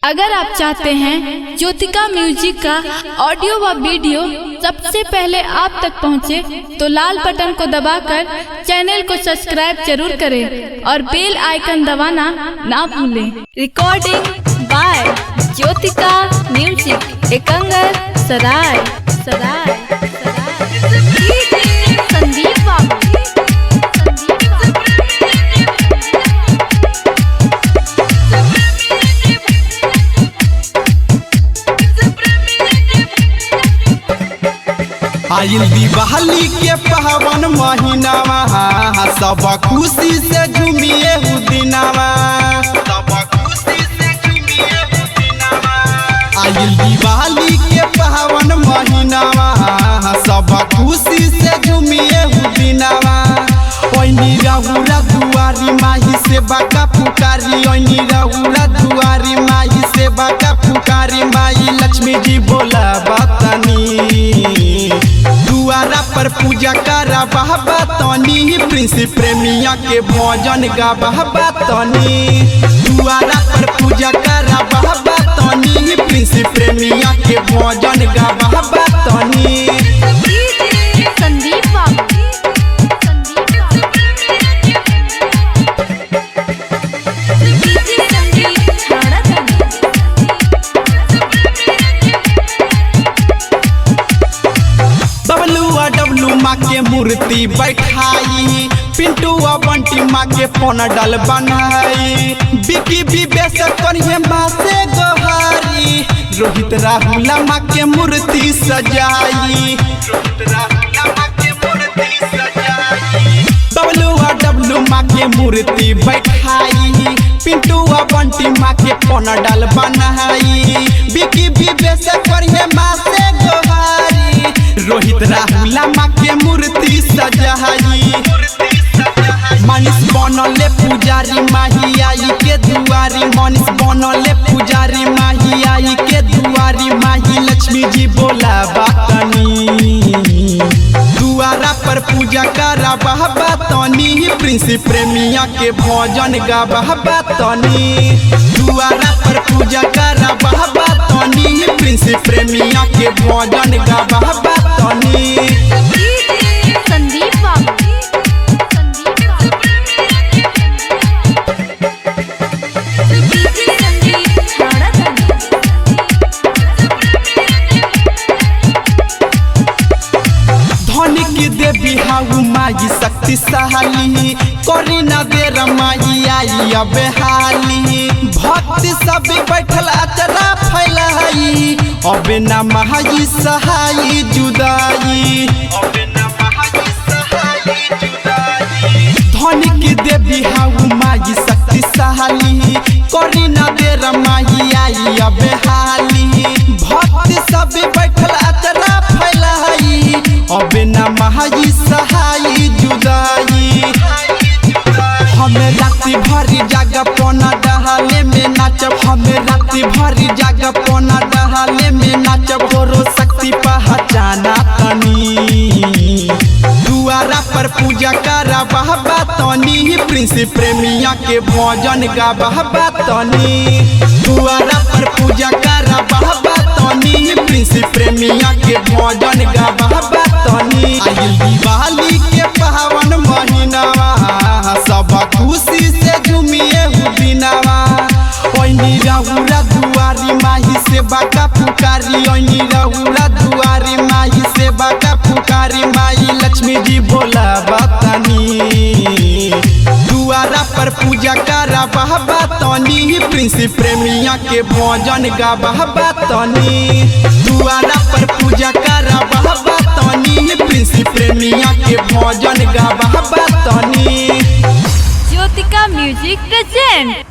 अगर आप चाहते हैं ज्योतिका म्यूजिक का ऑडियो व वीडियो सबसे पहले आप तक पहुंचे, तो लाल बटन को दबाकर चैनल को सब्सक्राइब जरूर करें और बेल आइकन दबाना ना भूलें। Recording by Jyotika music, Ekangar सराय सराय संदीप बाबू। आइल दिवाली के पावन महीनावा, सब खुशी से झूमिए दिनावा, सब खुशी से झूमिए दिनावा। आइल दिवाली के पावन महीनावा, सब खुशी से झूमिए दिनावा। ओइनी रहुरा दुआरी माही से बाका पुकारी, ओइनी रहुरा दुआरी माही से बाका पुकारी। माई लक्ष्मी जी बोला बतानी, दुआरा पर पूजा करा बहबा तनी, प्रिंस प्रेमिया के भजन गा बहबा तनी। दुआरा पर पूजा करा बहबा तनी, प्रिंस प्रेमिया के भजन गा बहबा तनी। संदीप बाबू। डब्लू माँ के मूर्ति बैठाई, पिंटू बंटी माँ के पनडल बनाई। बिकी विवेश करिए माँ से गोहारी, रोहित राहुल माँ के मूर्ति सजाई, रोहित राहुल माँ के मूर्ति सजाई। डब्लू माँ के मूर्ति बैठाई, पिंटू बंटी माँ के पनडल बनाई। बिकी विवेश करिए माँ से गोहारी, रोहित राहुल माँ के मूर्ति सजाई। मनीष बनले पुजारी माही आई के दुआरी, मनीष बनले पुजारी माही आई के दुआरी। माही लक्ष्मी जी बोला बातनी, दुआरा पर पूजा करा बहबा तनी, प्रिंस प्रेमिया के भजन गा बहबा तनी। दुआरा पर पूजा करा बहबा तनी, प्रिंस प्रेमिया के भजन गा बहबा तनी। संदीप बाबू। धनिक देवी हाउ माई शक्तिशाली, करी न देर माई आई अब हाली। भक्त सब बैठल अचरा फैलाई, अब न माई सहाई जुदाई, अब न माई सहाई जुदाई। धनिक देवी हाउ माई शक्तिशाली, करी न देर माई आई अब हाली। भक्त सब बैठल अचरा फैलाई, अब न माई सहाई जुदाई। हमें राति भरी जाग पौना डहाले में नाचब, हमें राति भरी जाग पौना डहाले में नाचब। होरो शक्ति पहचाना तनी, दुआरा पर पूजा करा बहबा तनी, प्रिंस प्रेमिया के भजन गा बहबा तनी। दुआरा पर पूजा करा बहबा तनी, प्रिंस प्रेमिया के भजन गा बहबा तनी। आइल दिवाली के पावन महीनावा, सब खुशी से झूमिए दिनावा। ओइनी रहुरा दुआरी माही से बाका पुकारी, ओइनी रहुरा दुआरी माही से बाका पुकारी। माई लक्ष्मी जी बोला बतानी, दुआरा पर पूजा करा बहबा तनी, प्रिंस प्रेमिया के भजन गा बहबा तनी। दुआरा पर पूजा करा बहबा तनी, प्रिंस प्रेमिया के भजन गा बहबा तनी। Jyotika music present.